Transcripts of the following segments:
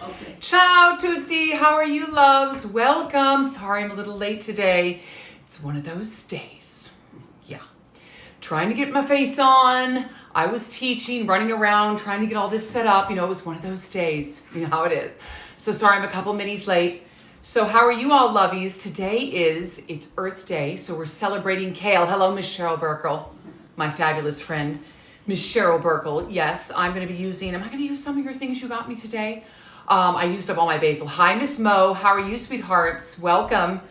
Okay. Ciao tutti, how are you loves? Welcome. Sorry I'm a little late today. It's one of those days. Yeah. Trying to get my face on. I was teaching, running around, trying to get all this set up. You know, it was one of those days. You know how it is. So sorry I'm a couple minutes late. So how are you all lovies? Today it's Earth Day, so we're celebrating Kale. Hello, Miss Cheryl Burkle, my fabulous friend. Miss Cheryl Burkle, yes, am I going to use some of your things you got me today? I used up all my basil. Hi, Miss Mo. How are you, sweethearts? Welcome.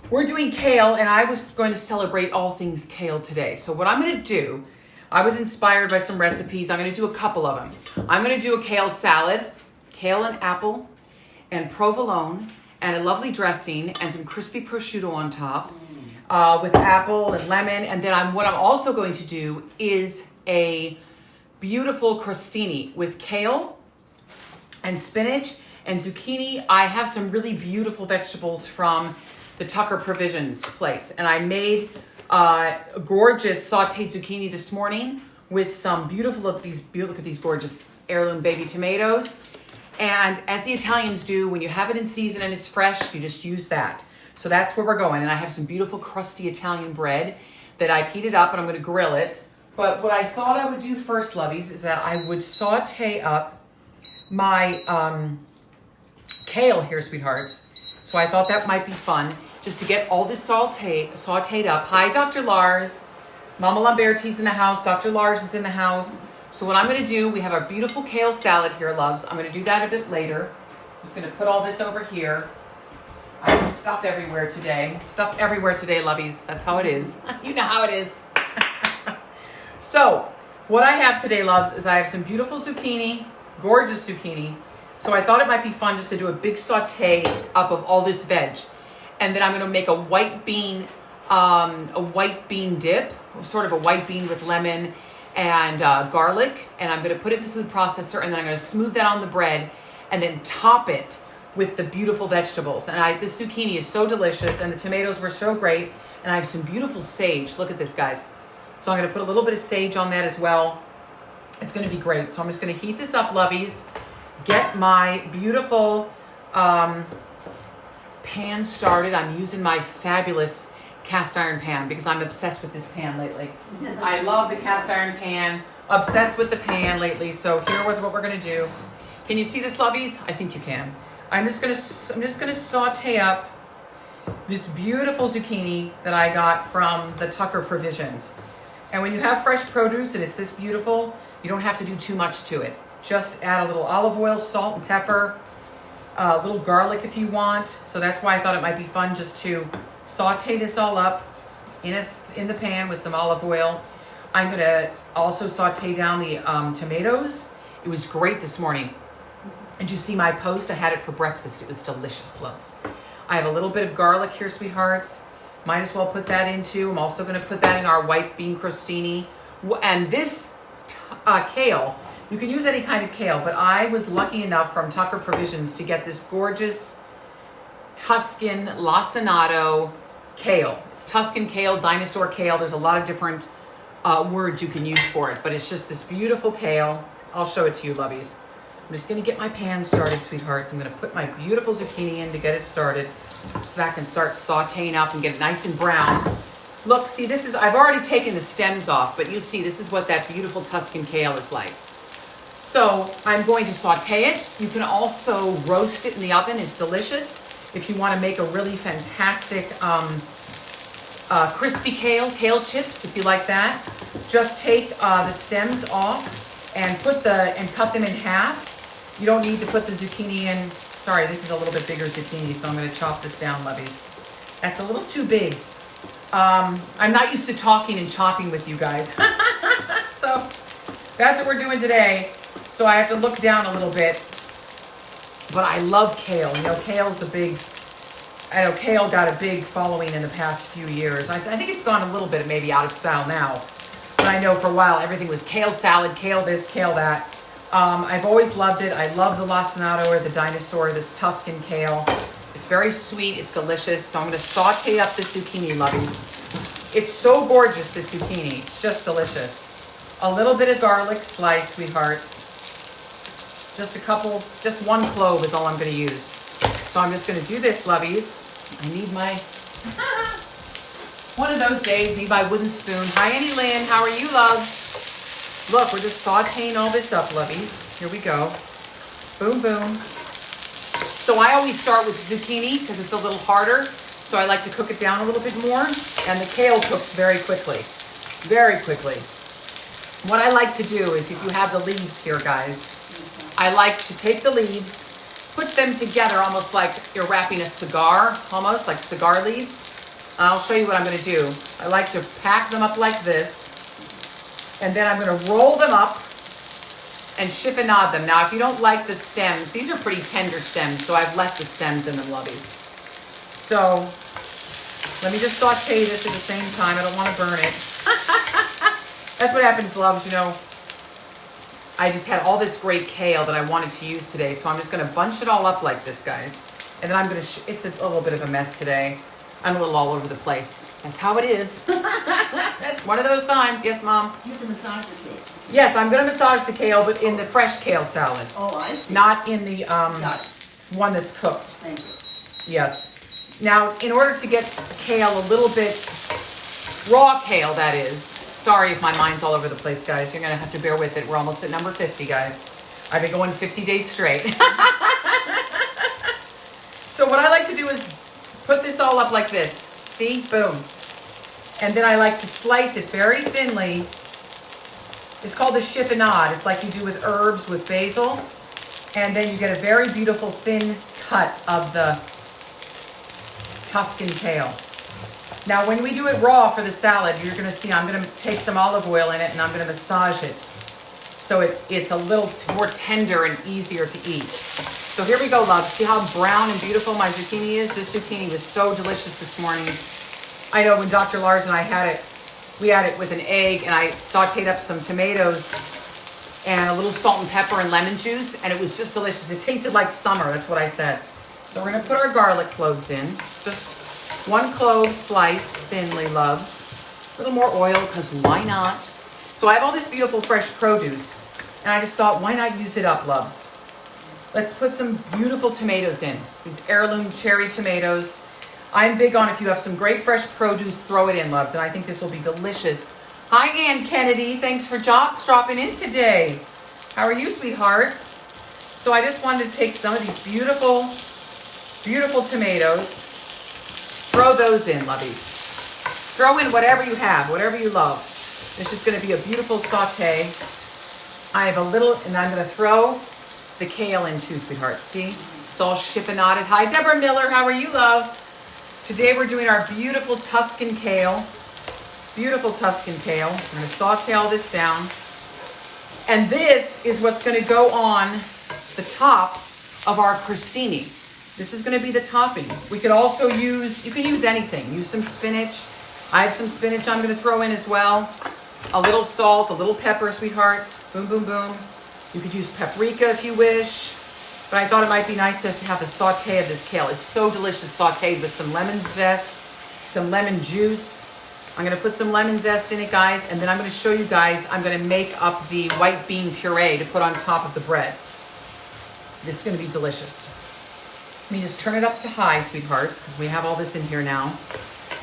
We're doing kale, and I was going to celebrate all things kale today. So what I'm going to do, I was inspired by some recipes. I'm going to do a couple of them. I'm going to do a kale salad, kale and apple, and provolone, and a lovely dressing, and some crispy prosciutto on top, with apple and lemon. And then what I'm also going to do is a beautiful crostini with kale and spinach and zucchini. I have some really beautiful vegetables from the Tucker Provisions place. And I made a gorgeous sauteed zucchini this morning with some look at these gorgeous heirloom baby tomatoes. And as the Italians do, when you have it in season and it's fresh, you just use that. So that's where we're going. And I have some beautiful crusty Italian bread that I've heated up and I'm going to grill it. But what I thought I would do first, lovies, is that I would saute up my kale here, sweethearts. So I thought that might be fun, just to get all this sauteed up. Hi, Dr. Lars. Mama Lamberti's in the house. Dr. Lars is in the house. So what I'm going to do, we have our beautiful kale salad here, loves. I'm going to do that a bit later. Just going to put all this over here. I have stuff everywhere today. Stuff everywhere today, lovies. That's how it is. You know how it is. So, what I have today, loves, is I have some beautiful zucchini, gorgeous zucchini. So I thought it might be fun just to do a big saute up of all this veg. And then I'm going to make a white bean dip, sort of a white bean with lemon and garlic. And I'm going to put it in the food processor, and then I'm going to smooth that on the bread and then top it with the beautiful vegetables. And this zucchini is so delicious, and the tomatoes were so great. And I have some beautiful sage. Look at this, guys. So I'm going to put a little bit of sage on that as well. It's going to be great. So I'm just going to heat this up, lovies. Get my beautiful pan started. I'm using my fabulous cast iron pan because I'm obsessed with this pan lately. I love the cast iron pan. Obsessed with the pan lately. So here was what we're going to do. Can you see this, lovies? I think you can. I'm just going to saute up this beautiful zucchini that I got from the Tucker Provisions. And when you have fresh produce and it's this beautiful, you don't have to do too much to it. Just add a little olive oil, salt and pepper, a little garlic if you want. So that's why I thought it might be fun just to saute this all up in the pan with some olive oil. I'm going to also saute down the tomatoes. It was great this morning. Did you see my post? I had it for breakfast. It was delicious, loves. I have a little bit of garlic here, sweethearts. Might as well put that into. I'm also going to put that in our white bean crostini. And this kale, you can use any kind of kale, but I was lucky enough from Tucker Provisions to get this gorgeous Tuscan lacinato kale. It's Tuscan kale, dinosaur kale. There's a lot of different words you can use for it, but it's just this beautiful kale. I'll show it to you, lovies. I'm just going to get my pan started, sweethearts. I'm going to put my beautiful zucchini in to get it started so that I can start sauteing up and get it nice and brown. Look, see, I've already taken the stems off, but you see, this is what that beautiful Tuscan kale is like. So I'm going to saute it. You can also roast it in the oven. It's delicious. If you want to make a really fantastic crispy kale chips, if you like that, just take the stems off and cut them in half. You don't need to put the zucchini in. Sorry, this is a little bit bigger zucchini, so I'm going to chop this down, lovies. That's a little too big. I'm not used to talking and chopping with you guys. So that's what we're doing today. So I have to look down a little bit. But I love kale. You know, kale got a big following in the past few years. I think it's gone a little bit maybe out of style now. But I know for a while everything was kale salad, kale this, kale that. I've always loved it. I love the lacinato or the dinosaur, this Tuscan kale. It's very sweet. It's delicious. So I'm going to saute up this zucchini, lovies. It's so gorgeous, this zucchini. It's just delicious. A little bit of garlic slice, sweethearts. just one clove is all I'm gonna use. So I'm just gonna do this, lovies. I need my, one of those days, need my wooden spoon. Hi, Annie Lynn, how are you, love? Look, we're just sauteing all this up, lovies. Here we go. Boom, boom. So I always start with zucchini because it's a little harder. So I like to cook it down a little bit more. And the kale cooks very quickly. Very quickly. What I like to do is, if you have the leaves here, guys, I like to take the leaves, put them together almost like you're wrapping a cigar, almost like cigar leaves. I'll show you what I'm going to do. I like to pack them up like this, and then I'm going to roll them up and chiffonade them. Now, if you don't like the stems, these are pretty tender stems, so I've left the stems in them, lovies. So let me just saute this at the same time. I don't want to burn it. That's what happens, loves, you know. I just had all this great kale that I wanted to use today, so I'm just going to bunch it all up like this, guys. And then I'm going to, it's a little bit of a mess today. I'm a little all over the place. That's how it is. That's one of those times. Yes, Mom? You have to massage the kale. Yes, I'm going to massage the kale, but in the fresh kale salad. Oh, I see. Not in the Got it. one that's cooked. Thank you. Yes. Now, in order to get kale a little bit, raw kale, that is. Sorry if my mind's all over the place, guys. You're going to have to bear with it. We're almost at number 50, guys. I've been going 50 days straight. So what I like to do is put this all up like this. See? Boom. And then I like to slice it very thinly. It's called a chiffonade. It's like you do with herbs, with basil. And then you get a very beautiful thin cut of the Tuscan kale. Now, when we do it raw for the salad, you're going to see I'm going to take some olive oil in it and I'm going to massage it so it's a little more tender and easier to eat. So here we go, love. See how brown and beautiful my zucchini is? This zucchini was so delicious this morning. I know when Dr. Lars and I had it, we had it with an egg, and I sauteed up some tomatoes and a little salt and pepper and lemon juice, and it was just delicious. It tasted like summer. That's what I said. So we're going to put our garlic cloves in. Just one clove sliced thinly, loves. A little more oil, because why not? So I have all this beautiful fresh produce, and I just thought, why not use it up, loves? Let's put some beautiful tomatoes in. These heirloom cherry tomatoes. I'm big on, if you have some great fresh produce, throw it in, loves, and I think this will be delicious. Hi, Ann Kennedy. Thanks for dropping in today. How are you, sweethearts? So I just wanted to take some of these beautiful, beautiful tomatoes. Throw those in, lovies. Throw in whatever you have, whatever you love. This is going to be a beautiful saute. I have a little, and I'm going to throw the kale in too, sweethearts. See? It's all chiffonaded. Hi, Deborah Miller. How are you, love? Today we're doing our beautiful Tuscan kale. Beautiful Tuscan kale. I'm going to saute all this down. And this is what's going to go on the top of our crostini. This is going to be the topping. We could also use, you can use anything. Use some spinach. I have some spinach I'm going to throw in as well. A little salt, a little pepper, sweethearts. Boom, boom, boom. You could use paprika if you wish. But I thought it might be nice just to have the saute of this kale. It's so delicious sauteed with some lemon zest, some lemon juice. I'm going to put some lemon zest in it, guys. And then I'm going to show you guys, I'm going to make up the white bean puree to put on top of the bread. It's going to be delicious. Let me just turn it up to high, sweethearts, because we have all this in here now.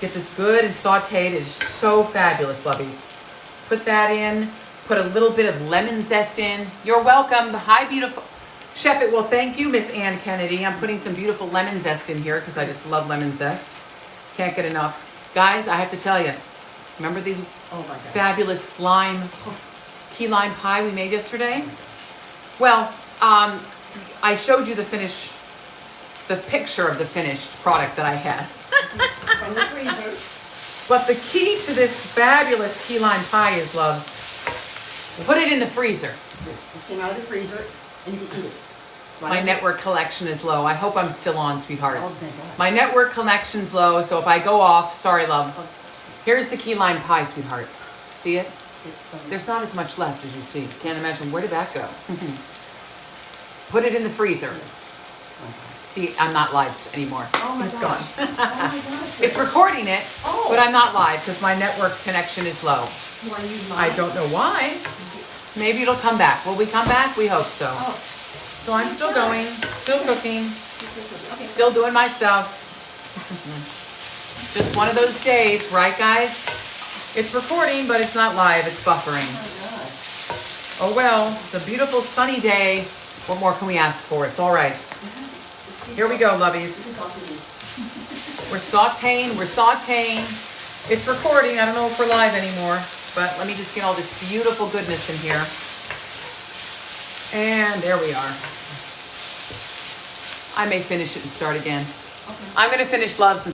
Get this good and sauteed. It is so fabulous, lovies. Put that in. Put a little bit of lemon zest in. You're welcome. Hi, beautiful. Chef it. Well, thank you, Miss Ann Kennedy. I'm putting some beautiful lemon zest in here because I just love lemon zest. Can't get enough. Guys, I have to tell you, remember the fabulous key lime pie we made yesterday? Well, I showed you the picture of the finished product that I had. From the freezer. But the key to this fabulous key lime pie is, loves, put it in the freezer. It came out of the freezer, and you can eat it. My network connection is low. I hope I'm still on, sweethearts. Oh, thank God. My network connection's low, so if I go off, sorry, loves. Here's the key lime pie, sweethearts. See it? There's not as much left as you see. Can't imagine. Where did that go? Put it in the freezer. See, I'm not live anymore. Oh my It's gosh. gone. Oh my gosh. It's recording it, Oh. but I'm not live because my network connection is low. You want to use mine? I don't know why. Maybe it'll come back. Will we come back? We hope so. Oh. So I'm still going, still cooking, Okay. still doing my stuff. Just one of those days, right guys? It's recording, but it's not live, it's buffering. Oh Oh well, it's a beautiful sunny day. What more can we ask for? It's all right. Here we go, lovies. We're sauteing, we're sauteing. It's recording, I don't know if we're live anymore, but let me just get all this beautiful goodness in here. And there we are. I may finish it and start again. God. Okay. I'm gonna finish loves and